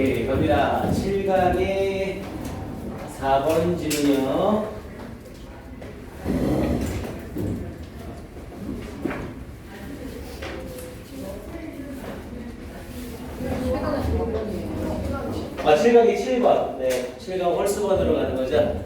오케이, 갑니다. 7강의 4번 질문이요. 아, 7강이 7번. 네, 7강 홀수번으로 가는 거죠.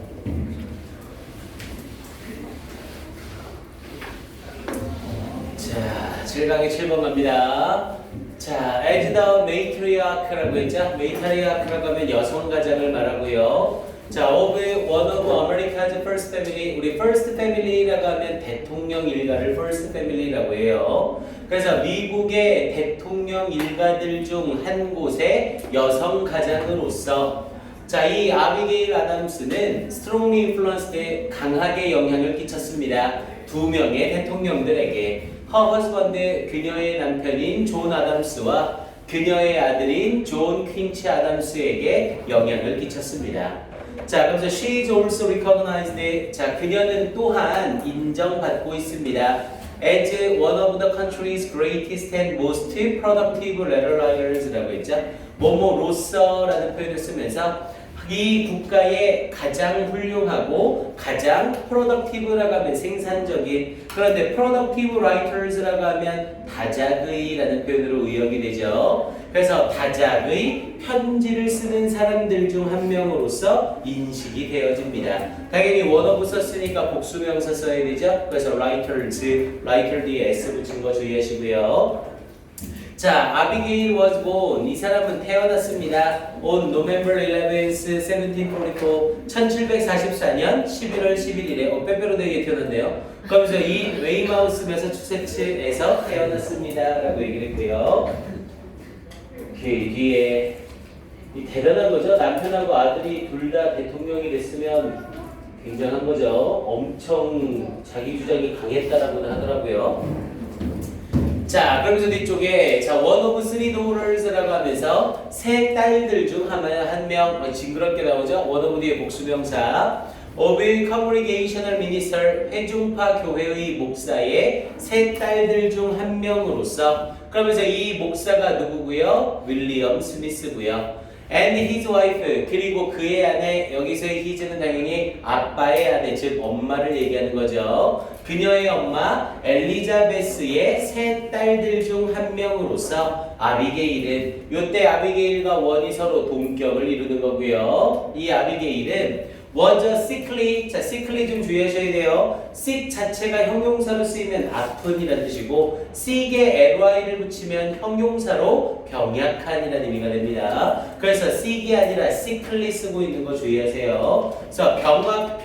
자, 7강이 7번 갑니다. 자, as the matriarch라고 했죠. matriarch라고 하면 여성 가장을 말하고요. 자, of one of America's first family, 우리 first family라고 하면 대통령 일가를 first family라고 해요. 그래서 미국의 대통령 일가들 중 한 곳의 여성 가장으로서 자, 이 아비게일 아담스는 strongly influenced, 강하게 영향을 끼쳤습니다. 두 명의 대통령들에게. her husband, 그녀의 남편인 존 아담스와 그녀의 아들인 존 퀸치 아담스에게 영향을 끼쳤습니다. 자, 그래서 she is also recognized. 자, 그녀는 또한 인정받고 있습니다. as one of the country's greatest and most productive letter writers라고 했죠. 뭐뭐로서라는 표현을 쓰면서 이 국가의 가장 훌륭하고 가장 productive라고 하면 생산적인, 그런데 productive writers라고 하면 다작의라는 표현으로 의역이 되죠. 그래서 다작의 편지를 쓰는 사람들 중 한 명으로서 인식이 되어집니다. 당연히 one of 썼으니까 복수명사 써야 되죠. 그래서 writer 뒤에 s 붙인 거 주의하시고요. 자, 아비게일 was born. 이 사람은 태어났습니다. on November 11th, 1744. 1744년 11월 11일에 빼빼로데이에 태어났네요. 그러면서 이 웨이마우스 매사추세츠에서 태어났습니다. 라고 얘기를 했고요. 뒤에 이 대단한 거죠. 남편하고 아들이 둘 다 대통령이 됐으면 굉장한 거죠. 엄청 자기 주장이 강했다라고는 하더라고요. 자, 그러면서 뒤쪽에 자, one of three daughters라고 하면서 세 딸들 중 한 명 징그럽게 나오죠. one of 뒤에 복수명사 of congregational minister, 회중파 교회의 목사의 세 딸들 중 한 명으로서, 그러면서 이 목사가 누구고요? 윌리엄 스미스고요. and his wife, 그리고 그의 아내, 여기서의 his는 당연히 아빠의 아내, 즉 엄마를 얘기하는 거죠. 그녀의 엄마 엘리자베스의 세 딸들 중 한 명으로서 아비게일은, 요때 아비게일과 원이 서로 동격을 이루는 거고요. 이 아비게일은 was sickly, 자, sickly 좀 주의하셔야 돼요. sick 자체가 형용사로 쓰이면 아픈이라는 뜻이고, sick에 ly를 붙이면 형용사로 병약한이라는 의미가 됩니다. 그래서 sick이 아니라 sickly 쓰고 있는 거 주의하세요. 그래서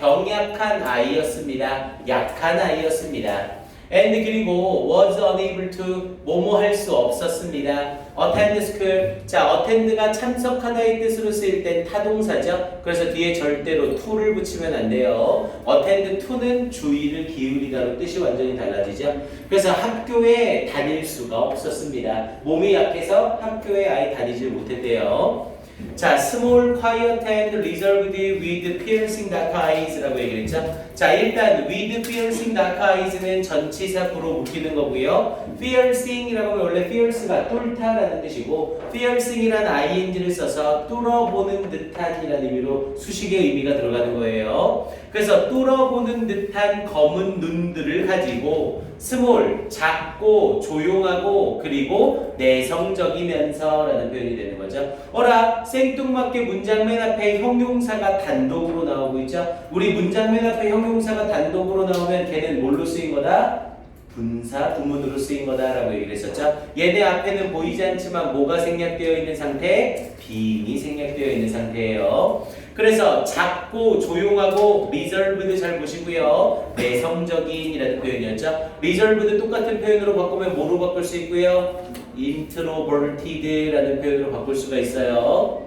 병약한 아이였습니다. 약한 아이였습니다. and 그리고 was unable to, 뭐뭐 할 수 없었습니다. attend school, 자, attend가 참석하다의 뜻으로 쓰일 땐 타동사죠. 그래서 뒤에 절대로 to를 붙이면 안 돼요. attend to는 주의를 기울이다로 뜻이 완전히 달라지죠. 그래서 학교에 다닐 수가 없었습니다. 몸이 약해서 학교에 아예 다니질 못했대요. 자, small, quiet and reserved with piercing dark eyes라고 얘기를 했죠. 자, 일단 with piercing dark eyes는 전치사 구로 묶이는 거고요. piercing이라고 하면 원래 pierce가 뚫다라는 뜻이고, piercing이라는 ing를 써서 뚫어보는 듯한이라는 의미로 수식의 의미가 들어가는 거예요. 그래서 뚫어보는 듯한 검은 눈들을 가지고 small, 작고 조용하고 그리고 내성적이면서 라는 표현이 되는 거죠. 어라, 생뚱맞게 문장 맨 앞에 형용사가 단독으로 나오고 있죠. 우리 문장 맨 앞에 형용사가 단독으로 나오면 걔는 뭘로 쓰인 거다? 분사, 부문으로 쓰인 거다라고 얘기를 했었죠. 얘네 앞에는 보이지 않지만 뭐가 생략되어 있는 상태? 빙이 생략되어 있는 상태예요. 그래서 작고 조용하고 reserved 잘 보시고요. 내성적인이라는 표현이었죠. reserved 똑같은 표현으로 바꾸면 뭐로 바꿀 수 있고요? introverted라는 표현으로 바꿀 수가 있어요.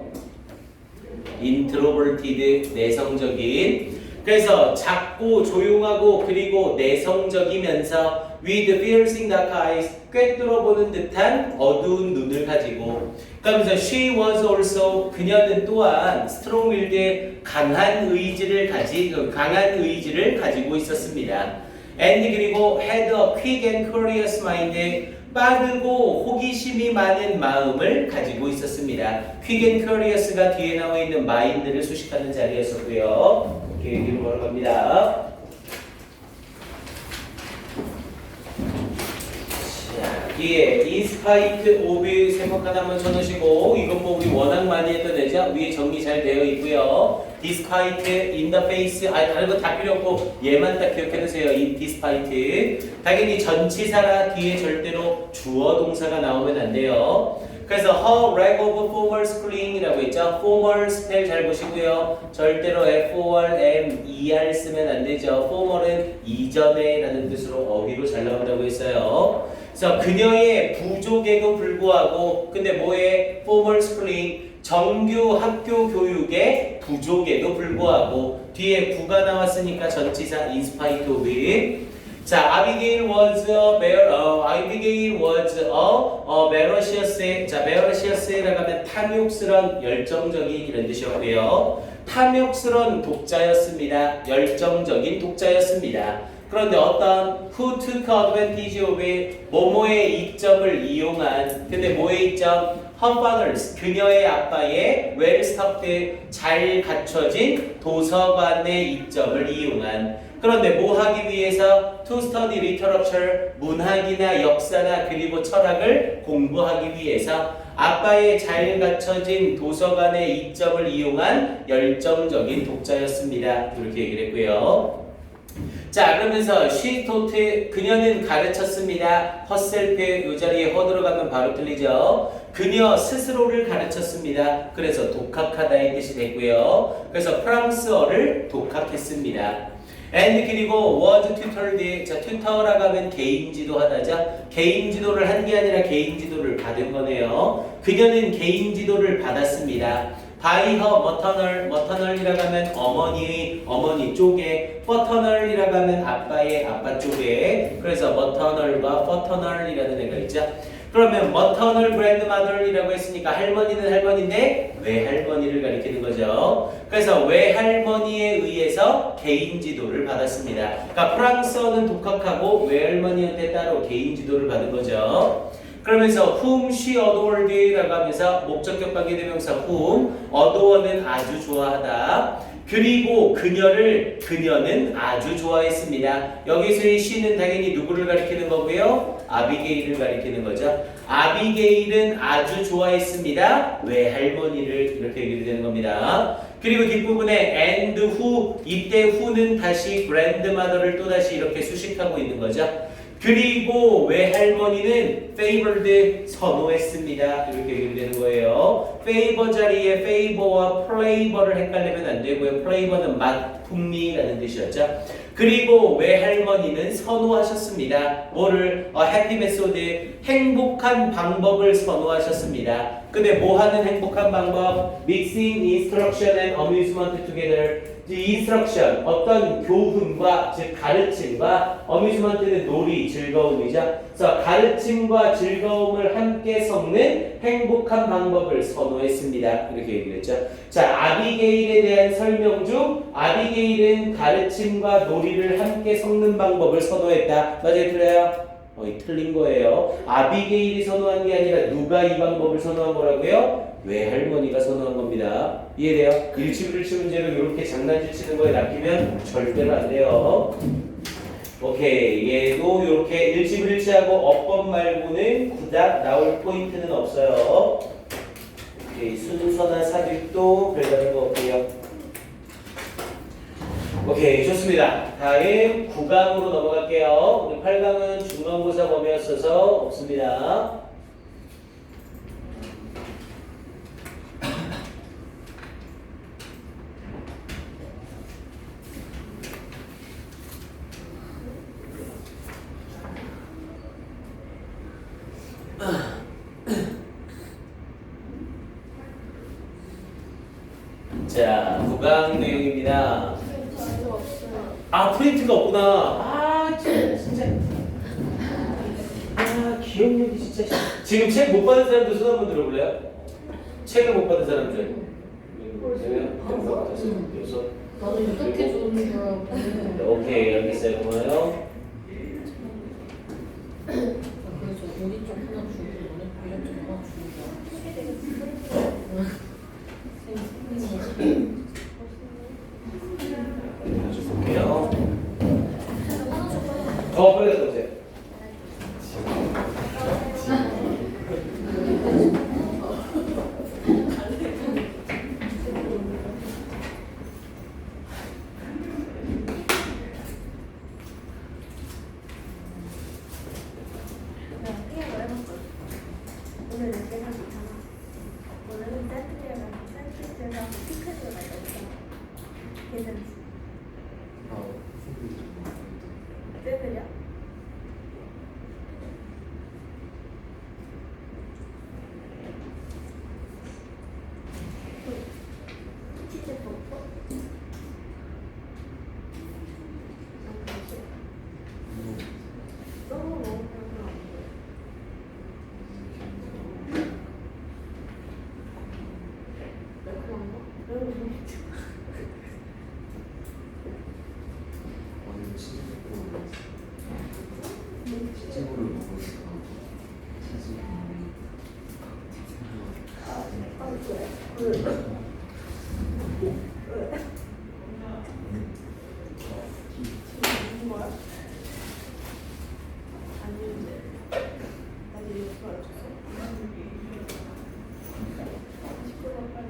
introverted, 내성적인. 그래서 작고 조용하고 그리고 내성적이면서 with piercing dark eyes, 꿰뚫어보는 듯한 어두운 눈을 가지고, 그러면서 she was also, 그녀는 또한 strong-willed, 강한 의지를 가지고 있었습니다. and 그리고 had a quick and curious mind, 빠르고 호기심이 많은 마음을 가지고 있었습니다. Quick and Curious가 뒤에 나와 있는 mind를 수식하는 자리였었고요. 이렇게 얘기를 걸어갑니다. 예, in spite of 세번 하나만 쳐놓으시고 이건 뭐 우리 워낙 많이 했던 애죠. 위에 정리 잘 되어 있고요. despite, in the face, 다른 거 다 필요 없고 얘만 딱 기억해두세요. in despite. 당연히 전치사라 뒤에 절대로 주어 동사가 나오면 안 돼요. 그래서 her rag of formal schooling이라고 했죠. formal 스펠 잘 보시고요. 절대로 FORMER 쓰면 안 되죠. formal은 이전에 라는 뜻으로 어휘로 잘 나온다고 했어요. 그래서 그녀의 부족에도 불구하고 근데 뭐에 formal schooling 정규 학교 교육의 부족에도 불구하고 뒤에 구가 나왔으니까 전치사 in spite of it. 자, Abigail was a malicious. 자, malicious라고 하면 탐욕스런 열정적인 이런 뜻이었고요. 탐욕스런 독자였습니다. 열정적인 독자였습니다. 그런데 어떤 who took advantage of it, 뭐뭐의 이점을 이용한 근데 뭐의 이점? her father's, 그녀의 아빠의 well-stocked, 잘 갖춰진 도서관의 이점을 이용한 그런데 뭐 하기 위해서? to study literature, 문학이나 역사나 그리고 철학을 공부하기 위해서 아빠의 잘 갖춰진 도서관의 이점을 이용한 열정적인 독자였습니다. 이렇게 얘기를 했고요. 자, 그러면서 she taught, 그녀는 가르쳤습니다. herself, 이 자리에 her 들어가면 바로 틀리죠. 그녀 스스로를 가르쳤습니다. 그래서 독학하다의 뜻이 됐고요. 그래서 프랑스어를 독학했습니다. and 그리고 was tutored. 자, tutor라고 하면 개인 지도하다죠. 개인 지도를 한 게 아니라 개인 지도를 받은 거네요. 그녀는 개인 지도를 받았습니다. by her maternal이라고 하면 어머니 쪽에, paternal이라고 하면 아빠의 아빠 쪽에. 그래서 maternal과 paternal이라는 애가 있죠. 그러면 maternal grandmother이라고 했으니까 할머니는 할머니인데 외할머니를 가리키는 거죠. 그래서 외할머니에 의해서 개인 지도를 받았습니다. 그러니까 프랑스어는 독학하고 외할머니한테 따로 개인 지도를 받은 거죠. 그러면서 whom she adored라고 하면서 목적격 관계대명사 whom, adore는 아주 좋아하다. 그리고 그녀는 아주 좋아했습니다. 여기서의 she는 당연히 누구를 가리키는 거고요? 아비게일을 가리키는 거죠. 아비게일은 아주 좋아했습니다. 외할머니를 이렇게 얘기를 되는 겁니다. 그리고 뒷부분에 and who, 이때 who는 다시 grandmother를 또다시 이렇게 수식하고 있는 거죠. 그리고 외할머니는 favored, 선호했습니다. 이렇게 얘기를 되는 거예요. favor 자리에 favor와 flavor를 헷갈리면 안 되고요. flavor는 맛, 풍미라는 뜻이었죠. 그리고 외할머니는 선호하셨습니다. 뭐를? happy method, 행복한 방법을 선호하셨습니다. 근데 뭐 하는 행복한 방법? mixing instruction and amusement together. instruction, 어떤 교훈과 즉 가르침과 amusement는 놀이, 즐거움이죠. 그래서 가르침과 즐거움을 함께 섞는 행복한 방법을 선호했습니다. 이렇게 얘기를 했죠. 자, 아비게일에 대한 설명 중 아비게일은 가르침과 놀이를 함께 섞는 방법을 선호했다. 맞아요, 틀려요? 틀린 거예요. 아비게일이 선호한 게 아니라 누가 이 방법을 선호한 거라고요? 외할머니가 선호한 겁니다. 이해돼요? 일치불일치 문제로 이렇게 장난질 치는 거에 낚이면 절대로 안 돼요. 오케이, 얘도 이렇게 일치불일치하고 어법 말고는 그닥 나올 포인트는 없어요. 오케이, 순서나 삽입도 별다른 거 없고요. 오케이, 좋습니다. 다음 9강으로 넘어갈게요. 우리 8강은 중간고사 범위였어서 없습니다. 자, 9강 내용입니다. 아, 프린트가 없구나. 아, 진짜. 아, 기억력이 진짜. 지금 책 못 받은 사람들 손 한번 들어볼래요? 책을 못 받은 사람들. 나는 어떻게 좋은 거야? 오케이, 알겠어요. 고마워요. 고기 쪽 하나 주고 너네 고기 쪽 하나 주고 볼게요. 빨리 갔다 오세요. 오늘 몇 개나 괜찮아? 오늘은 샌드위치랑 피클을 말했어. 괜찮지? 샌드위치야? 치즈 버거? 너무 먹으면 안 돼. 매콤한 거? 매운 거 좋지. 치즈볼을 먹으니까 무슨 거야? 아닌데. 아니 이거 알았어? 시끄러워 빨리.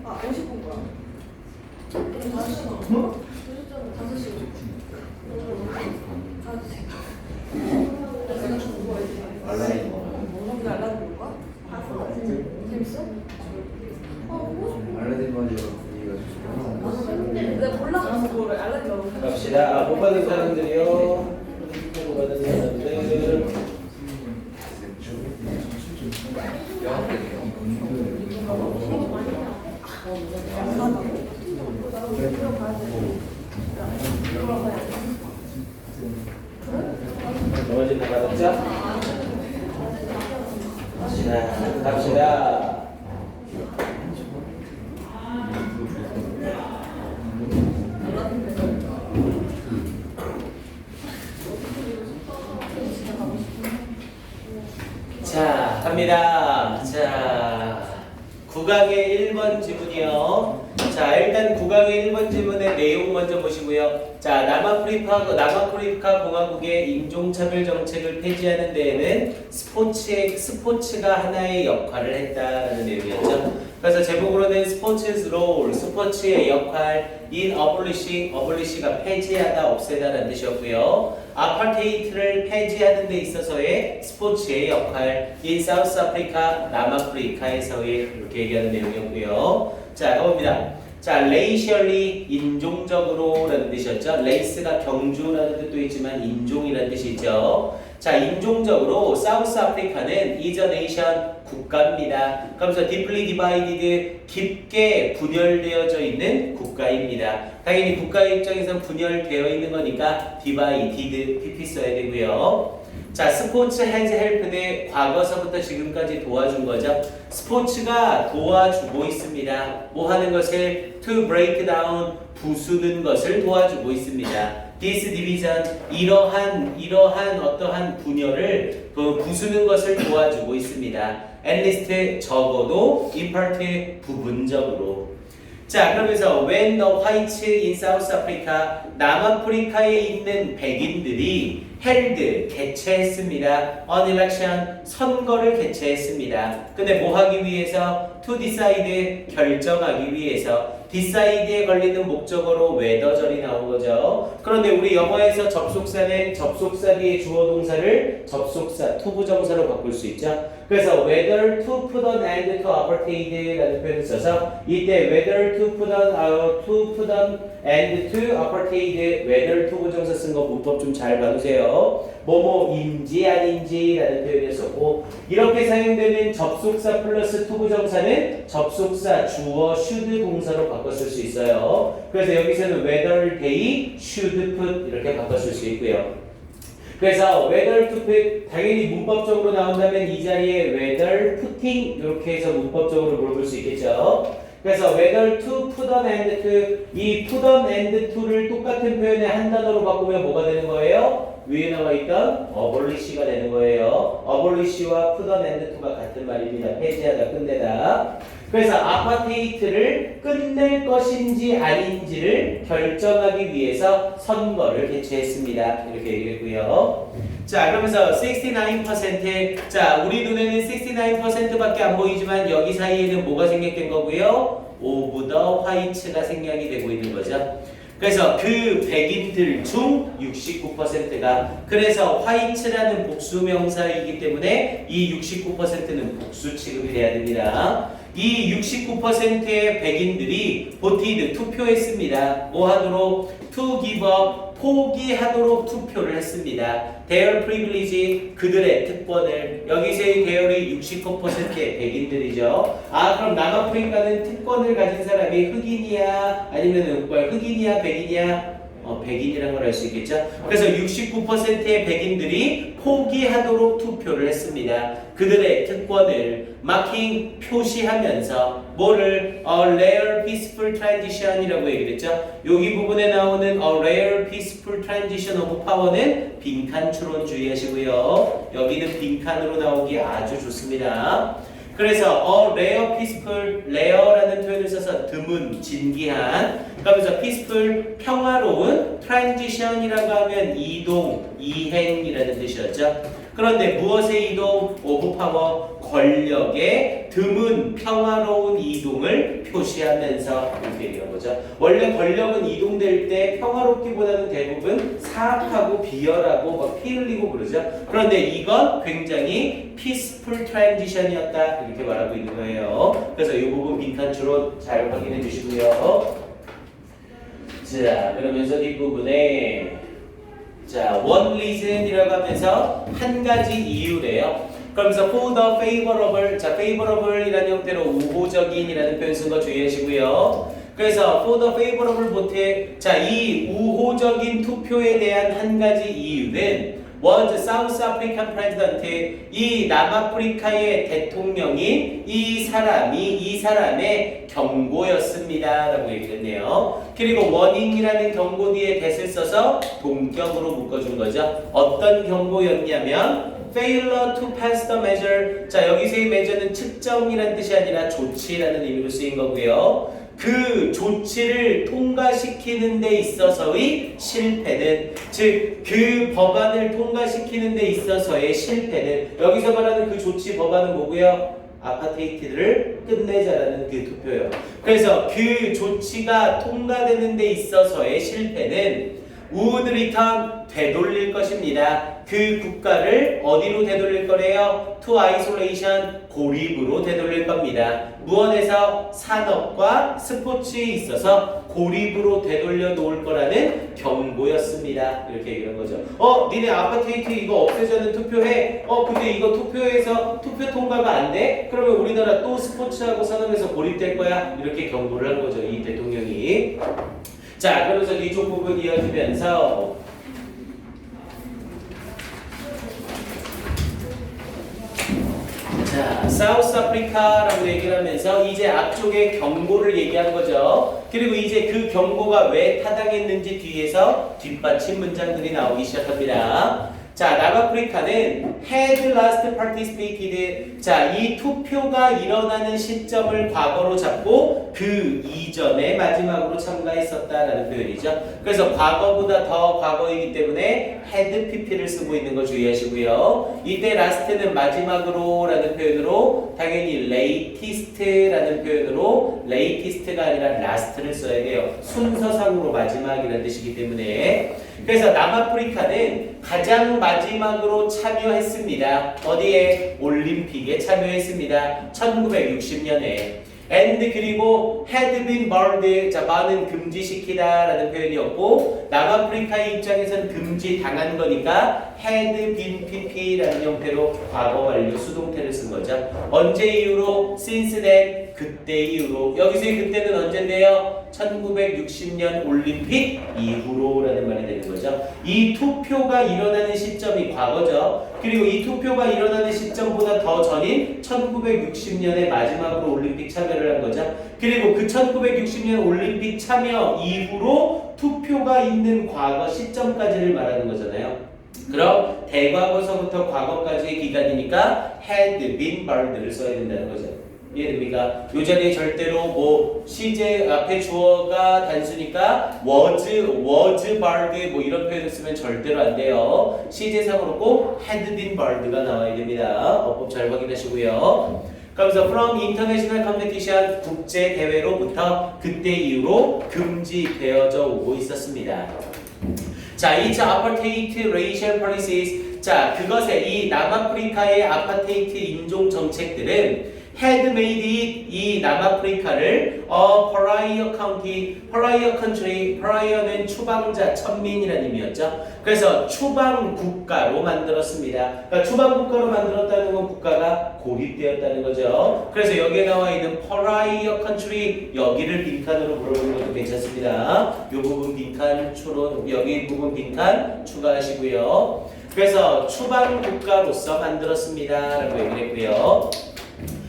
아, 50분 거야? 5시간. 뭐? 5시간. 알라딘 볼 거야? 봤어? 재밌어? 알라딘 마리아 분위기가 좀 내가 몰라가서 그걸 알라딘 너무 갑시다. 못 받은 사람들이요. 못 받은 사람들. 나머지 다 받았죠? 자, 갑시다. 자, 갑니다. 자, 9강의 1번 지문이요. 자, 일단 9강의 1번 지문의 내용 먼저 보시고요. 자, 남아프리카 공화국의 인종차별 정책을 폐지하는 데에는 스포츠가 하나의 역할을 했다라는 내용이었죠. 그래서 제목으로는 스포츠's role, 스포츠의 역할, in abolish가 폐지하다, 없애다라는 뜻이었고요. 아파테이트를 폐지하는 데 있어서의 스포츠의 역할, in South Africa, 남아프리카에서의 이렇게 얘기하는 내용이었고요. 자, 가봅니다. 자, racially, 인종적으로 라는 뜻이었죠. race가 경주라는 뜻도 있지만 인종이라는 뜻이 있죠. 자, 인종적으로 사우스 아프리카는 is a nation, 국가입니다. 그러면서 deeply divided, 깊게 분열되어져 있는 국가입니다. 당연히 국가의 입장에서는 분열되어 있는 거니까 divided, pp 써야 되고요. 자, 스포츠 has helped, 과거서부터 지금까지 도와준 거죠. 스포츠가 도와주고 있습니다. 뭐 하는 것을? to break down, 부수는 것을 도와주고 있습니다. this division, 이러한 어떠한 분열을 부수는 것을 도와주고 있습니다. at least, 적어도 in part, 부분적으로. 자, 그러면서 when the whites in South Africa, 남아프리카에 있는 백인들이 held, 개최했습니다. an election, 선거를 개최했습니다. 근데 뭐 하기 위해서? to decide, 결정하기 위해서. decide에 걸리는 목적어로 whether절이 나온 거죠. 그런데 우리 영어에서 접속사는 접속사 뒤에 주어 동사를 접속사, 투부정사로 바꿀 수 있죠. 그래서 whether to put an end to apartheid라는 표현을 써서 이때 whether to put an end to apartheid, whether to 부정사 쓴 거 문법 좀 잘 봐두세요. 뭐뭐인지 아닌지라는 표현을 썼고 이렇게 사용되는 접속사 플러스 투부정사는 접속사 주어 should 동사로 바꿨을 수 있어요. 그래서 여기서는 whether they should put 이렇게 바꿨을 수 있고요. 그래서 whether to put 당연히 문법적으로 나온다면 이 자리에 whether putting 이렇게 해서 문법적으로 물어볼 수 있겠죠. 그래서 whether to put an end to 이 put an end to를 똑같은 표현에 한 단어로 바꾸면 뭐가 되는 거예요? 위에 나와 있던 abolish가 되는 거예요. abolish와 put an end to가 같은 말입니다. 폐지하다, 끝내다. 그래서 아파테이트를 끝낼 것인지 아닌지를 결정하기 위해서 선거를 개최했습니다. 이렇게 얘기했고요. 자, 그러면서 69%, 자, 우리 눈에는 69%밖에 안 보이지만 여기 사이에는 뭐가 생략된 거고요? of the whites가 생략이 되고 있는 거죠. 그래서 그 백인들 중 69%가 그래서 화이트라는 복수명사이기 때문에 이 69%는 복수 취급이 돼야 됩니다. 이 69%의 백인들이 voted 투표했습니다. 뭐 하도록? to give up 포기하도록 투표를 했습니다. their privilege 그들의 특권을 여기서의 their이 69%의 백인들이죠. 아 그럼 남아프리카는 특권을 가진 사람이 흑인이야 아니면 흑인이야 백인이야? 백인이라는 걸 알 수 있겠죠. 그래서 69%의 백인들이 포기하도록 투표를 했습니다. 그들의 특권을 marking 표시하면서 뭐를 a rare peaceful transition이라고 얘기했죠. 여기 부분에 나오는 a rare peaceful transition of power는 빈칸 추론 주의하시고요. 여기는 빈칸으로 나오기 아주 좋습니다. 그래서 rare peaceful, rare라는 표현을 써서 드문, 진기한 그러면서 peaceful, 평화로운 transition이라고 하면 이동, 이행이라는 뜻이었죠. 그런데 무엇의 이동? of power, 권력의 드문, 평화로운 이동을 표시하면서 이렇게 얘기한 거죠. 원래 권력은 이동될 때 평화롭기보다는 대부분 사악하고 비열하고 막 피 흘리고 그러죠. 그런데 이건 굉장히 peaceful transition이었다 이렇게 말하고 있는 거예요. 그래서 이 부분 빈칸 추론 잘 확인해 주시고요. 자, 그러면서 뒷부분에 자, one reason이라고 하면서 한 가지 이유래요. 그러면서 for the favorable, 자, favorable이라는 형태로 우호적인이라는 표현 쓴 거 주의하시고요. 그래서 for the favorable vote, 자, 이 우호적인 투표에 대한 한 가지 이유는 was South African president, 이 남아프리카의 대통령인 이 사람의 경고였습니다 라고 얘기를 했네요. 그리고 warning이라는 경고 뒤에 that을 써서 동격으로 묶어준 거죠. 어떤 경고였냐면 failure to pass the measure, 자 여기서의 measure는 측정이라는 뜻이 아니라 조치라는 의미로 쓰인 거고요. 그 조치를 통과시키는 데 있어서의 실패는, 즉 그 법안을 통과시키는 데 있어서의 실패는, 여기서 말하는 그 조치 법안은 뭐고요? 아파테이트를 끝내자라는 그 투표예요. 그래서 그 조치가 통과되는 데 있어서의 실패는 would return, 되돌릴 것입니다. 그 국가를 어디로 되돌릴 거래요? to isolation, 고립으로 되돌릴 겁니다. 무엇에서? 산업과 스포츠에 있어서 고립으로 되돌려 놓을 거라는 경고였습니다. 이렇게 얘기한 거죠. 니네 아파테이트 이거 없애자는 투표해. 근데 이거 투표에서 투표 통과가 안 돼? 그러면 우리나라 또 스포츠하고 산업에서 고립될 거야. 이렇게 경고를 한 거죠. 이 대통령이. 자, 그러면서 이쪽 부분 이어지면서 자, 사우스 아프리카라고 얘기를 하면서 이제 앞쪽에 경고를 얘기한 거죠. 그리고 이제 그 경고가 왜 타당했는지 뒤에서 뒷받침 문장들이 나오기 시작합니다. 자, 남아프리카는 had last participated. 자, 이 투표가 일어나는 시점을 과거로 잡고 그 이전에 마지막으로 참가했었다라는 표현이죠. 그래서 과거보다 더 과거이기 때문에 had pp를 쓰고 있는 거 주의하시고요. 이때 last는 마지막으로라는 표현으로 당연히 latest라는 표현으로 latest가 아니라 last를 써야 돼요. 순서상으로 마지막이라는 뜻이기 때문에. 그래서 남아프리카는 가장 마지막으로 참여했습니다. 어디에? 올림픽에 참여했습니다. 1960년에. and 그리고 had been barred. 자, bar는 금지시키다 라는 표현이었고 남아프리카의 입장에서는 금지당한 거니까 had been pp라는 형태로 과거 완료 수동태를 쓴 거죠. 언제 이후로? since then. 그때 이후로. 여기서의 그때는 언젠데요? 1960년 올림픽 이후로라는 말이 되는 거죠. 이 투표가 일어나는 시점이 과거죠. 그리고 이 투표가 일어나는 시점보다 더 전인 1960년에 마지막으로 올림픽 참여를 한 거죠. 그리고 그 1960년 올림픽 참여 이후로 투표가 있는 과거 시점까지를 말하는 거잖아요. 그럼 대과거서부터 과거까지의 기간이니까 had been barred를 써야 된다는 거죠. 이해됩니까? 요 자리에 절대로 뭐 시제 앞에 주어가 단수니까 was barred 뭐 이런 표현을 쓰면 절대로 안 돼요. 시제상으로 꼭 had been barred가 나와야 됩니다. 어법 잘 확인하시고요. 그러면서 from international competition 국제 대회로부터 그때 이후로 금지되어져 오고 있었습니다. 자, 2차 apartheid racial policies. 자, 그것에 이 남아프리카의 아파테이트 인종 정책들은 had made it, 이 남아프리카를 pariah county, pariah country, pariah는 추방자, 천민이라는 의미였죠. 그래서 추방 국가로 만들었습니다. 그러니까 추방 국가로 만들었다는 건 국가가 고립되었다는 거죠. 그래서 여기에 나와 있는 pariah country, 여기를 빈칸으로 물어보는 것도 괜찮습니다. 이 부분 빈칸 추론, 여기 부분 빈칸 추가하시고요. 그래서 추방 국가로서 만들었습니다 라고 얘기를 했고요.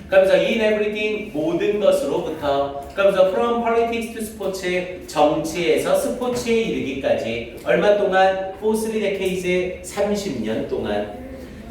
그러면서 in everything 모든 것으로부터, 그러면서 from politics to sports 정치에서 스포츠에 이르기까지 얼마 동안? for 3 decades 30년 동안.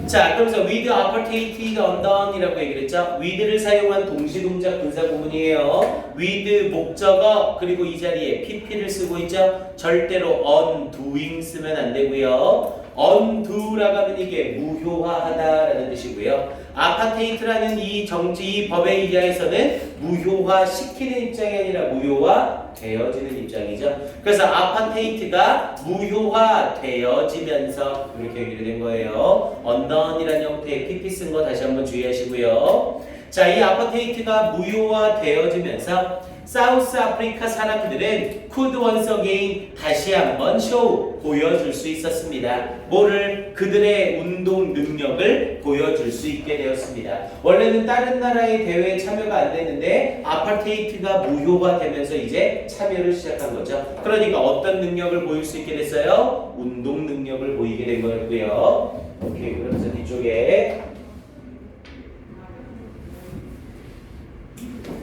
자, 그러면서 with apartheid undone 이라고 얘기를 했죠. with를 사용한 동시동작 분사구문이에요. with 목적어 그리고 이 자리에 pp를 쓰고 있죠. 절대로 undoing 쓰면 안 되고요. undo라고 하면 이게 무효화하다라는 뜻이고요. 아파테이트라는 이 정치, 이 법의 의하에서는 무효화시키는 입장이 아니라 무효화되어지는 입장이죠. 그래서 아파테이트가 무효화되어지면서 이렇게 얘기를 된 거예요. undone이라는 형태의 pp 쓴 거 다시 한번 주의하시고요. 자, 이 아파테이트가 무효화되어지면서 사우스 아프리카 사람들은 could once again 다시 한번 쇼 보여줄 수 있었습니다. 뭐를? 그들의 운동 능력을 보여줄 수 있게 되었습니다. 원래는 다른 나라의 대회에 참여가 안 됐는데 아파테이트가 무효화되면서 이제 참여를 시작한 거죠. 그러니까 어떤 능력을 보일 수 있게 됐어요? 운동 능력을 보이게 된 거였고요. 오케이, 그러면서 뒤쪽에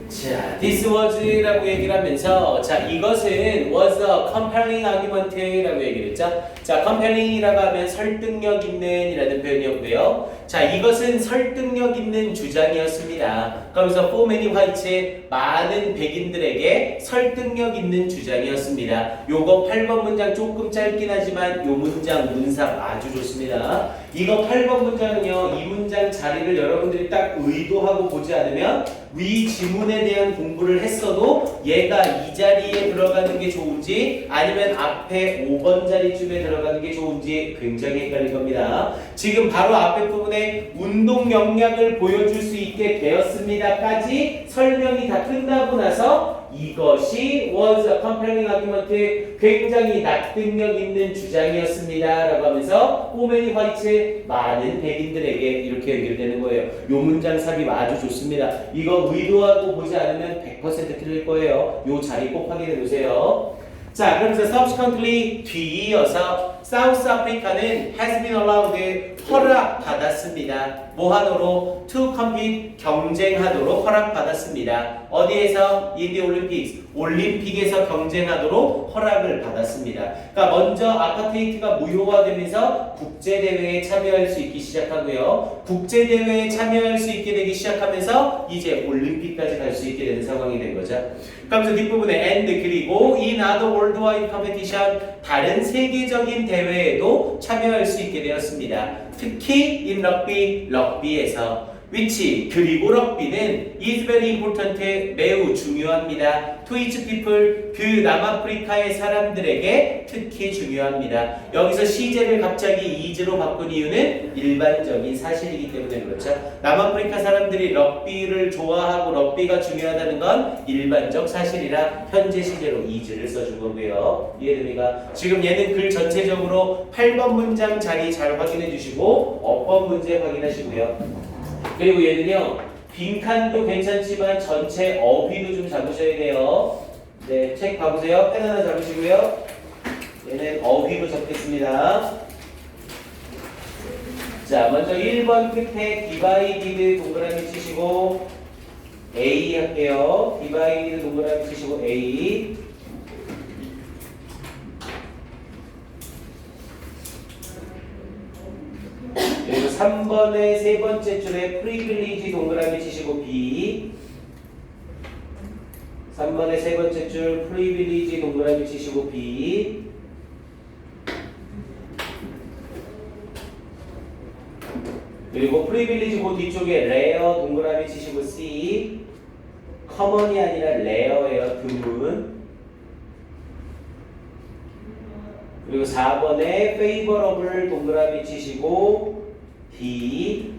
자, this was라고 얘기를 하면서 자, 이것은 was a compelling argument라고 얘기를 했죠. 자, compelling이라고 하면 설득력 있는 이라는 표현이었고요. 자, 이것은 설득력 있는 주장이었습니다. 그러면서 for many whites 많은 백인들에게 설득력 있는 주장이었습니다. 요거 8번 문장 조금 짧긴 하지만 요 문장 문상 아주 좋습니다. 이거 8번 문장은요, 이 문장 자리를 여러분들이 딱 의도하고 보지 않으면 위 지문에 대한 공부를 했어도 얘가 이 자리에 들어가는 게 좋은지 아니면 앞에 5번 자리쯤에 들어가는 게 좋은지 굉장히 헷갈릴 겁니다. 지금 바로 앞에 부분에 운동 역량을 보여줄 수 있게 되었습니다까지 설명이 다 끝나고 나서 이것이 was a compelling argument, 굉장히 납득력 있는 주장이었습니다 라고 하면서 for many whites 많은 백인들에게 이렇게 연결되는 거예요. 요 문장 삽입 아주 좋습니다. 이거 의도하고 보지 않으면 100% 틀릴 거예요. 요 자리 꼭 확인해 놓으세요. 자, 그러면서 subsequently 뒤이어서 사우스 아프리카는 has been allowed 허락받았습니다. 뭐 하도록? to compete 경쟁하도록 허락받았습니다. 어디에서? in the Olympics 올림픽에서 경쟁하도록 허락을 받았습니다. 그러니까 먼저 아파테이트가 무효화되면서 국제대회에 참여할 수 있기 시작하고요. 국제대회에 참여할 수 있게 되기 시작하면서 이제 올림픽까지 갈 수 있게 되는 상황이 된 거죠. 그러면서 뒷부분에 and 그리고 in other worldwide competition 다른 세계적인 대회에도 참여할 수 있게 되었습니다. 특히 in rugby, 럭비에서 which 그리고 럭비는 is very important 매우 중요합니다. to each people 그 남아프리카의 사람들에게 특히 중요합니다. 여기서 시제를 갑자기 is로 바꾼 이유는 일반적인 사실이기 때문에 그렇죠. 남아프리카 사람들이 럭비를 좋아하고 럭비가 중요하다는 건 일반적 사실이라 현재 시제로 is를 써준 거고요. 이해됩니까? 지금 얘는 글 전체적으로 8번 문장 자리 잘 확인해 주시고 어법 문제 확인하시고요. 그리고 얘는요 빈칸도 괜찮지만 전체 어휘도 좀 잡으셔야 돼요. 네, 책 봐보세요. 펜 하나 잡으시고요. 얘는 어휘로 적겠습니다. 자, 먼저 1번 끝에 디바이디드 동그라미 치시고 A 할게요. 디바이디드 동그라미 치시고 A. 그리고 3번의 세 번째 줄에 프리빌리지 동그라미 치시고 B. 3번의 세 번째 줄 프리빌리지 동그라미 치시고 B. 그리고 프리빌리지 그 뒤쪽에 레어 동그라미 치시고 C. 커먼이 아니라 레어예요. 드문. 그리고 4번에 페이버러블 동그라미 치시고 D.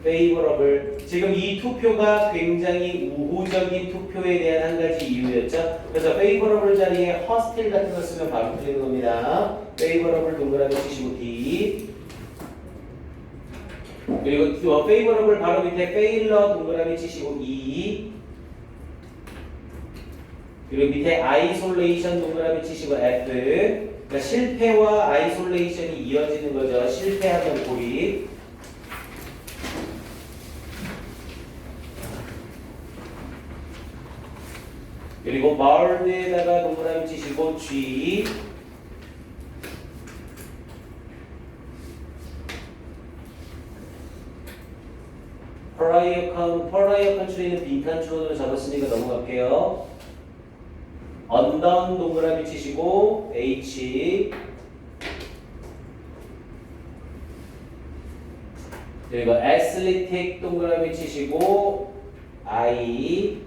페이버러블. 지금 이 투표가 굉장히 우호적인 투표에 대한 한 가지 이유였죠. 그래서 페이버러블 자리에 허스틸 같은 거 쓰면 바로 틀리는 겁니다. 페이버러블 동그라미 치시고 D. 그리고 페이버러블 바로 밑에 페일러 동그라미 치시고 E. 그리고 밑에 아이솔레이션 동그라미 치시고 F. 그러니까 실패와 아이솔레이션이 이어지는 거죠. 실패하면 고립. 그리고 마을드에다가 동그라미 치시고 G. 퍼라이어 컨트리는 빈칸 주어로 잡았으니까 넘어갈게요. 언던 동그라미 치시고 H. 그리고 애슬리틱 동그라미 치시고 I.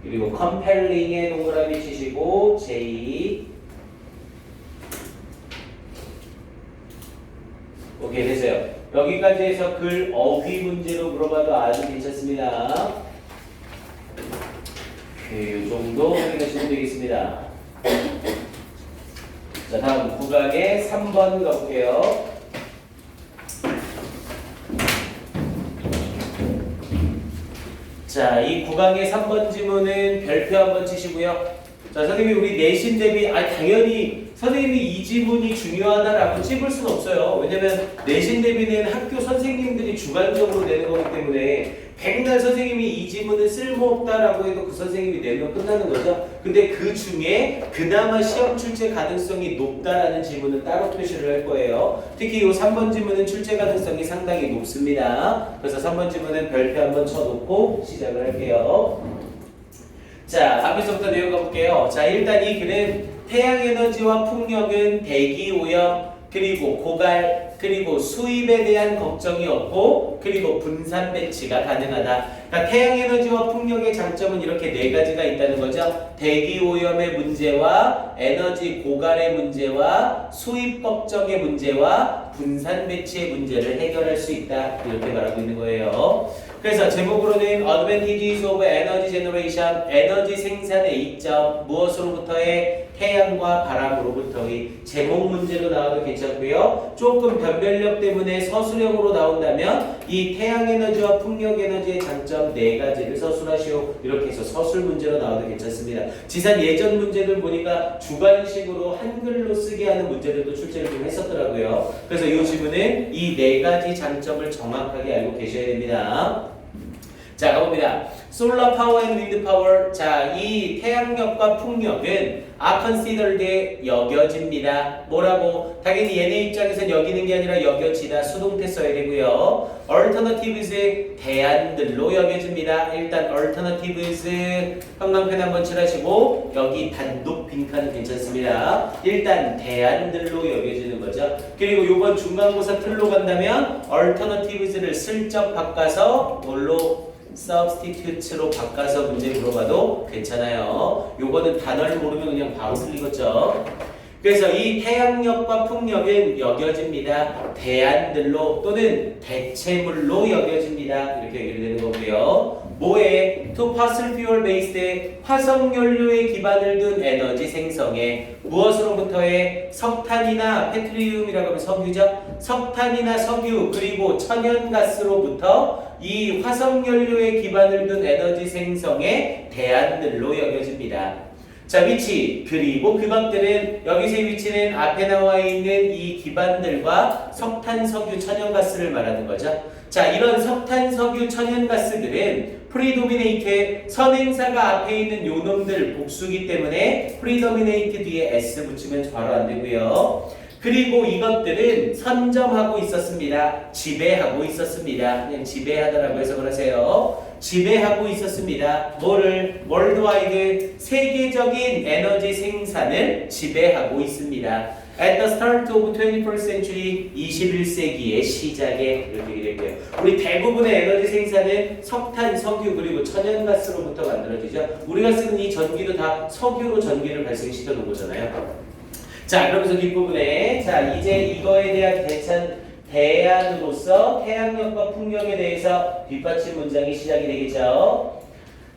그리고 컴펠링에 동그라미 치시고 J. 오케이, 됐어요. 여기까지 해서 글 어휘 문제로 물어봐도 아주 괜찮습니다. 이 정도 확인하시면 되겠습니다. 자, 다음 구강의 3번 가볼게요. 자, 이 구강의 3번 지문은 별표 한번 치시고요. 자, 선생님이 우리 내신 대비 당연히 선생님이 이 지문이 중요하다라고 찝을 수는 없어요. 왜냐면 내신 대비는 학교 선생님들이 주관적으로 내는 거기 때문에 백날 선생님이 이 지문은 쓸모없다라고 해도 그 선생님이 내면 끝나는 거죠. 근데 그 중에 그나마 시험 출제 가능성이 높다라는 지문은 따로 표시를 할 거예요. 특히 이 3번 지문은 출제 가능성이 상당히 높습니다. 그래서 3번 지문은 별표 한번 쳐놓고 시작을 할게요. 자, 앞에서부터 내용 가볼게요. 자, 일단 이 글은 태양에너지와 풍력은 대기 오염, 그리고 고갈, 그리고 수입에 대한 걱정이 없고, 그리고 분산 배치가 가능하다. 그러니까 태양에너지와 풍력의 장점은 이렇게 네 가지가 있다는 거죠. 대기 오염의 문제와 에너지 고갈의 문제와 수입 걱정의 문제와 분산 배치의 문제를 해결할 수 있다. 이렇게 말하고 있는 거예요. 그래서 제목으로는 Advantages of Energy Generation, 에너지 생산의 이점, 무엇으로부터의 태양과 바람으로부터의 제목 문제로 나와도 괜찮고요. 조금 변별력 때문에 서술형으로 나온다면 이 태양에너지와 풍력에너지의 장점 네 가지를 서술하시오. 이렇게 해서 서술 문제로 나와도 괜찮습니다. 지산 예전 문제들 보니까 주관식으로 한글로 쓰게 하는 문제들도 출제를 좀 했었더라고요. 그래서 이 지문은 이 네 가지 장점을 정확하게 알고 계셔야 됩니다. 자, 가봅니다. Solar power and wind power. 자, 이 태양력과 풍력은 are considered 여겨집니다. 뭐라고? 당연히 얘네 입장에서는 여기는 게 아니라 여겨지다. 수동태 써야 되고요. Alternatives 대안들로 여겨집니다. 일단 alternatives 형광펜 한번 칠하시고 여기 단독 빈칸은 괜찮습니다. 일단 대안들로 여겨지는 거죠. 그리고 요번 중간고사 틀로 간다면 alternatives를 슬쩍 바꿔서 뭘로? substitute로 바꿔서 문제 물어봐도 괜찮아요. 요거는 단어를 모르면 그냥 바로 틀리겠죠. 그래서 이 태양력과 풍력은 여겨집니다. 대안들로 또는 대체물로 여겨집니다. 이렇게 얘기를 되는 거고요. 뭐에? To fossil fuel based 화석연료에 기반을 둔 에너지 생성에 무엇으로부터의 석탄이나 페트리움이라고 하면 석유죠. 석탄이나 석유 그리고 천연가스로부터 이 화석연료에 기반을 둔 에너지 생성의 대안들로 여겨집니다. 자, 위치 그리고 그것들은 여기서의 위치는 앞에 나와 있는 이 기반들과 석탄, 석유, 천연가스를 말하는 거죠. 자, 이런 석탄, 석유, 천연가스들은 프리도미네이트 선행사가 앞에 있는 요놈들 복수기 때문에 프리도미네이트 뒤에 s 붙이면 바로 안 되고요. 그리고 이것들은 선점하고 있었습니다. 지배하고 있었습니다. 그냥 지배하다라고 해서 그러세요. 지배하고 있었습니다. 뭐를? 월드와이드 세계적인 에너지 생산을 지배하고 있습니다. At the start of 21st century 21세기의 시작에 이렇게 얘기했고요. 우리 대부분의 에너지 생산은 석탄, 석유 그리고 천연가스로부터 만들어지죠. 우리가 쓰는 이 전기도 다 석유로 전기를 발생시켜 놓은 거잖아요. 자, 그러면서 뒷부분에 자 이제 이거에 대한 대안으로서 태양력과 풍력에 대해서 뒷받침 문장이 시작이 되겠죠.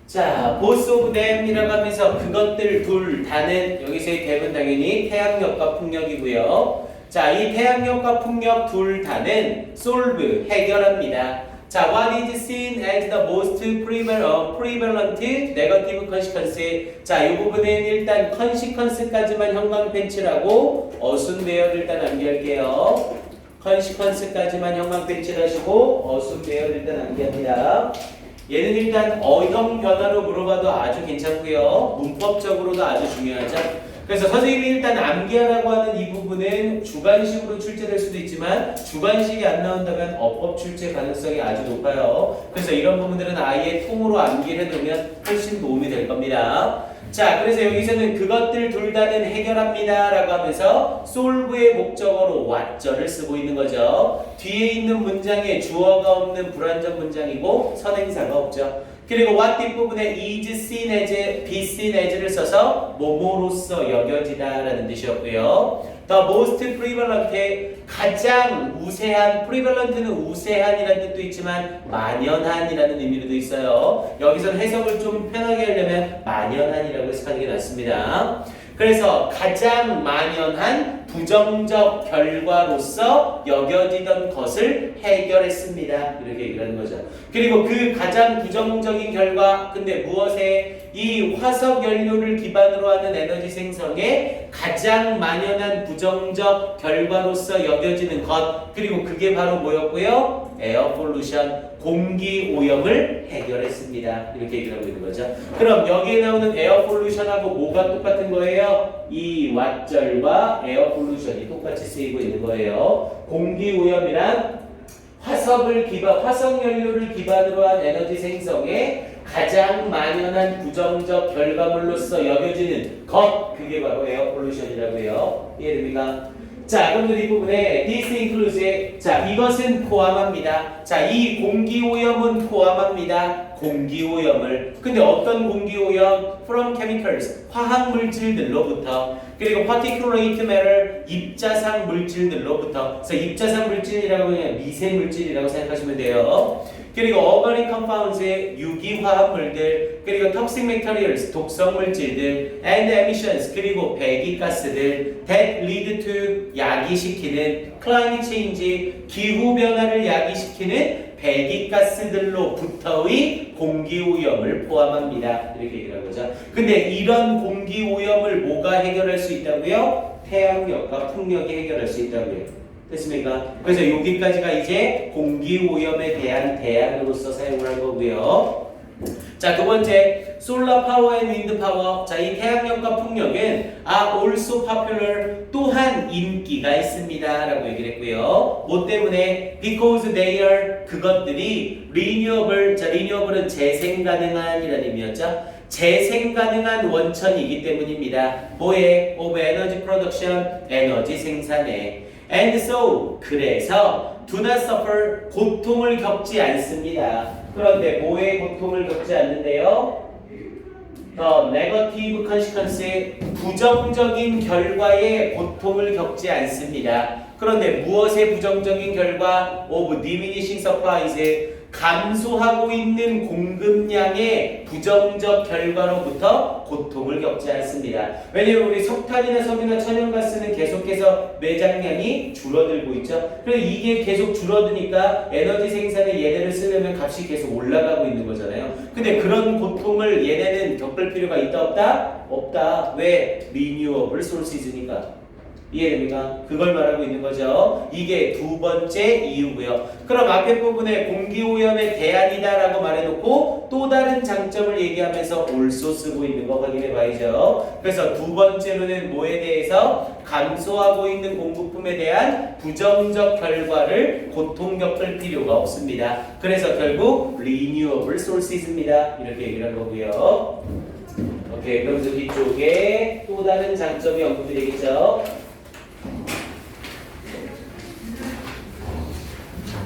자, both of them이라고 하면서 그것들 둘 다는 여기서의 대은 당연히 태양력과 풍력이고요. 자, 이 태양력과 풍력 둘 다는 solve 해결합니다. 자, what is seen as the most prevalent negative consequence. 자, 이 부분은 일단 consequence까지만 형광펜 칠하고 어순배열 일단 암기할게요. consequence까지만 형광펜 칠하시고 어순배열 일단 암기합니다. 얘는 일단 어형 변화로 물어봐도 아주 괜찮고요. 문법적으로도 아주 중요하죠. 그래서 선생님이 일단 암기하라고 하는 이 부분은 주관식으로 출제될 수도 있지만 주관식이 안 나온다면 어법 출제 가능성이 아주 높아요. 그래서 이런 부분들은 아예 통으로 암기를 해놓으면 훨씬 도움이 될 겁니다. 자, 그래서 여기서는 그것들 둘 다는 해결합니다 라고 하면서 solve의 목적어로 what절을 쓰고 있는 거죠. 뒤에 있는 문장에 주어가 없는 불완전 문장이고 선행사가 없죠. 그리고 what 뒷부분에 is seen as, be seen as를 써서 뭐뭐로써 여겨지다 라는 뜻이었고요. The most prevalent 가장 우세한, prevalent는 우세한이라는 뜻도 있지만 만연한이라는 의미로도 있어요. 여기서는 해석을 좀 편하게 하려면 만연한이라고 해석하는 게 낫습니다. 그래서 가장 만연한 부정적 결과로서 여겨지던 것을 해결했습니다. 이렇게 얘기를 하는 거죠. 그리고 그 가장 부정적인 결과, 근데 무엇에? 이 화석 연료를 기반으로 하는 에너지 생성에 가장 만연한 부정적 결과로서 여겨지는 것, 그리고 그게 바로 뭐였고요? 에어 폴루션, 공기 오염을 해결했습니다. 이렇게 얘기를 하고 있는 거죠. 그럼 여기에 나오는 에어 폴루션하고 뭐가 똑같은 거예요? 이 왓절과 에어 폴루션이 똑같이 쓰이고 있는 거예요. 공기 오염이란 화석 연료를 기반으로 한 에너지 생성에 가장 만연한 부정적 결과물로서 여겨지는 것, 그게 바로 에어 폴루션이라고 해요. 이해됩니까? 자, 그럼 이 부분에 this includes, 자, 이것은 포함합니다. 자, 이 공기오염은 포함합니다. 공기오염을. 근데 어떤 공기오염? From chemicals, 화학물질들로부터. 그리고 particulate matter, 입자상 물질들로부터. 그래서 입자상 물질이라고 그냥 미세물질이라고 생각하시면 돼요. 그리고 organic compounds, 유기화합물들, 그리고 toxic materials, 독성물질들, and emissions, 그리고 배기가스들, that lead to, 야기시키는, climate change, 기후변화를 야기시키는 배기가스들로부터의 공기오염을 포함합니다. 이렇게 얘기를 한 거죠. 근데 이런 공기오염을 뭐가 해결할 수 있다고요? 태양력과 풍력이 해결할 수 있다고요. 됐습니까? 그래서 여기까지가 이제 공기오염에 대한 대안으로서 사용을 한 거고요. 자, 두 번째, 솔라 파워 앤 윈드 파워. 자, 이 태양력과 풍력은 are also popular, 또한 인기가 있습니다 라고 얘기를 했고요. 뭐 때문에? because they are, 그것들이 renewable, 자, renewable은 재생 가능한 이라는 의미였죠. 재생 가능한 원천이기 때문입니다. 뭐에? of energy production, 에너지 생산에. and so, 그래서 do not suffer, 고통을 겪지 않습니다. 그런데 뭐에 고통을 겪지 않는데요? negative consequence, 부정적인 결과에 고통을 겪지 않습니다. 그런데 무엇의 부정적인 결과? of diminishing supplies, 감소하고 있는 공급량의 부정적 결과로부터 고통을 겪지 않습니다. 왜냐하면 우리 석탄이나 석유나 천연가스는 계속해서 매장량이 줄어들고 있죠. 그래서 이게 계속 줄어드니까 에너지 생산에 얘네를 쓰려면 값이 계속 올라가고 있는 거잖아요. 근데 그런 고통을 얘네는 겪을 필요가 있다 없다? 없다. 왜? Renewable sources니까. 이해됩니까? 그걸 말하고 있는 거죠. 이게 두 번째 이유고요. 그럼 앞에 부분에 공기오염의 대안이다라고 말해놓고 또 다른 장점을 얘기하면서 also 쓰고 있는 거 확인해 봐야죠. 그래서 두 번째로는 뭐에 대해서? 감소하고 있는 공급품에 대한 부정적 결과를 고통 겪을 필요가 없습니다. 그래서 결국 renewable sources입니다. 이렇게 얘기를 한 거고요. 오케이, 그러면서 뒤쪽에 또 다른 장점이 언급이 되겠죠.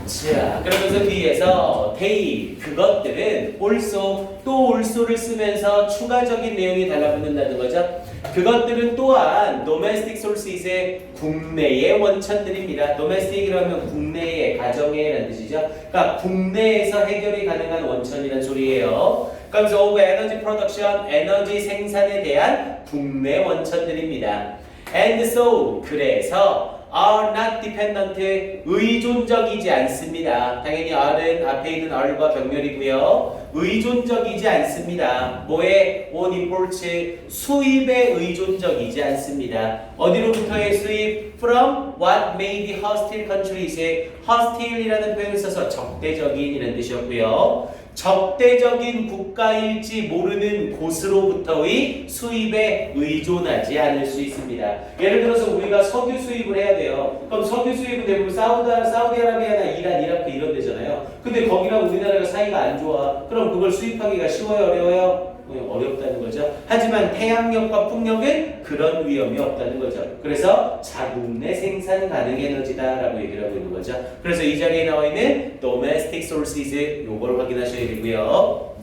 자, 그러면서 뒤에서 they, 그것들은 also, 또 also를 쓰면서 추가적인 내용이 달라붙는다는 거죠. 그것들은 또한 domestic sources의 국내의 원천들입니다. domestic이라면 국내의, 가정의라는 뜻이죠. 그러니까 국내에서 해결이 가능한 원천이라는 소리예요. 그러면서 of energy production, 에너지 생산에 대한 국내 원천들입니다. And so, 그래서 are not dependent, 의존적이지 않습니다. 당연히 are은 앞에 있는 are과 병렬이고요. 의존적이지 않습니다. 뭐에? on imports, 수입에 의존적이지 않습니다. 어디로부터의 수입? from what may be hostile countries, hostile이라는 표현을 써서 적대적인 이라는 뜻이었고요. 적대적인 국가일지 모르는 곳으로부터의 수입에 의존하지 않을 수 있습니다. 예를 들어서 우리가 석유 수입을 해야 돼요. 그럼 석유 수입은 대부분 사우디아라비아나 이란, 이라크 이런 데잖아요. 근데 거기랑 우리나라가 사이가 안 좋아. 그럼 그걸 수입하기가 쉬워요, 어려워요? 어렵다는 거죠. 하지만 태양력과 풍력은 그런 위험이 없다는 거죠. 그래서 자국내 생산 가능 에너지다라고 얘기를 하고 있는 거죠. 그래서 이 자리에 나와 있는 domestic sources 요걸 확인하셔야 되고요.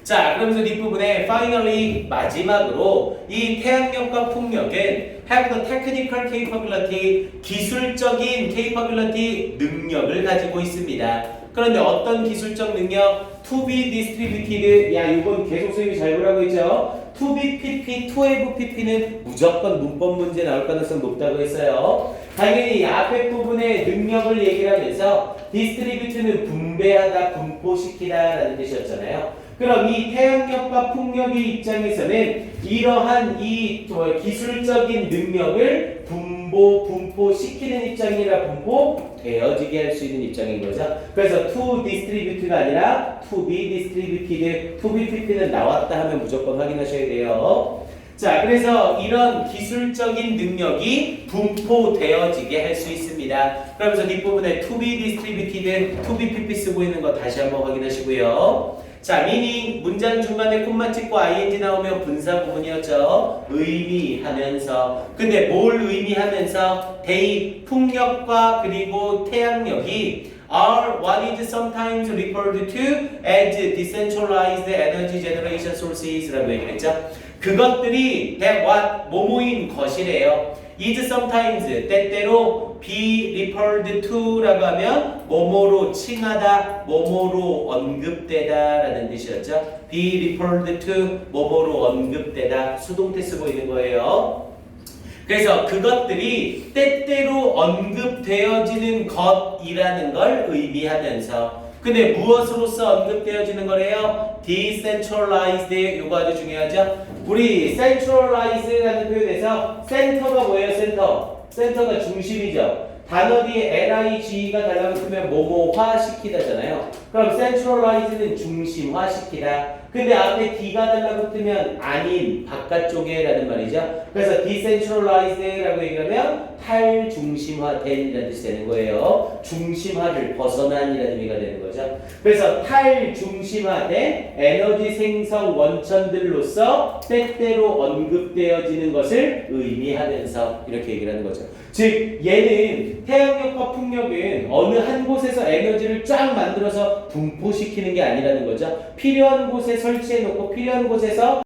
자, 그러면서 뒷부분에 finally, 마지막으로 이 태양력과 풍력은 have the technical capability, 기술적인 capability, 능력을 가지고 있습니다. 그런데 어떤 기술적 능력? to be distributed, 야 이건 계속 수입이 잘 보라고 했죠. to be pp, to have pp는 무조건 문법 문제 나올 가능성 높다고 했어요. 당연히 앞에 부분의 능력을 얘기를 하면서 distribute는 분배하다, 분포시키다 라는 뜻이었잖아요. 그럼 이 태양력과 풍력의 입장에서는 이러한 이 기술적인 능력을 분포시키는 입장이라 분포되어지게 할 수 있는 입장인 거죠. 그래서 to distribute가 아니라 to be distributed, to be pp는 나왔다 하면 무조건 확인하셔야 돼요. 자, 그래서 이런 기술적인 능력이 분포되어지게 할 수 있습니다. 그러면서 뒷부분에 to be distributed, to be pp 쓰고 있는 거 다시 한번 확인하시고요. 자, meaning 문장 중간에 콤마 찍고 ing 나오면 분사 부분이었죠. 의미하면서. 근데 뭘 의미하면서? they, 풍력과 그리고 태양력이 are what is sometimes referred to as decentralized energy generation sources 라고 얘기했죠. 그것들이 that what, 뭐뭐인 것이래요. is sometimes, 때때로 be referred to 라고 하면 뭐뭐로 칭하다, 뭐뭐로 언급되다 라는 뜻이었죠. be referred to, 뭐뭐로 언급되다, 수동태 쓰고 있는 거예요. 그래서 그것들이 때때로 언급되어지는 것이라는 걸 의미하면서, 근데 무엇으로서 언급되어지는 거래요? decentralized, 요거 아주 중요하죠. 우리 centralize라는 표현에서 센터가 뭐예요? 센터가 중심이죠. 단어 뒤에 lig가 달라붙으면 뭐뭐화시키다잖아요. 그럼 centralize는 중심화시키다. 근데 앞에 D가 달라붙으면 아닌 바깥쪽에라는 말이죠. 그래서 decentralized라고 얘기하면 탈중심화된이라는 뜻이 되는 거예요. 중심화를 벗어난이라는 의미가 되는 거죠. 그래서 탈중심화된 에너지 생성 원천들로서 때때로 언급되어지는 것을 의미하면서 이렇게 얘기를 하는 거죠. 즉 얘는 태양력과 풍력은 어느 한 곳에서 에너지를 쫙 만들어서 분포시키는 게 아니라는 거죠. 필요한 곳에 설치해 놓고 필요한 곳에서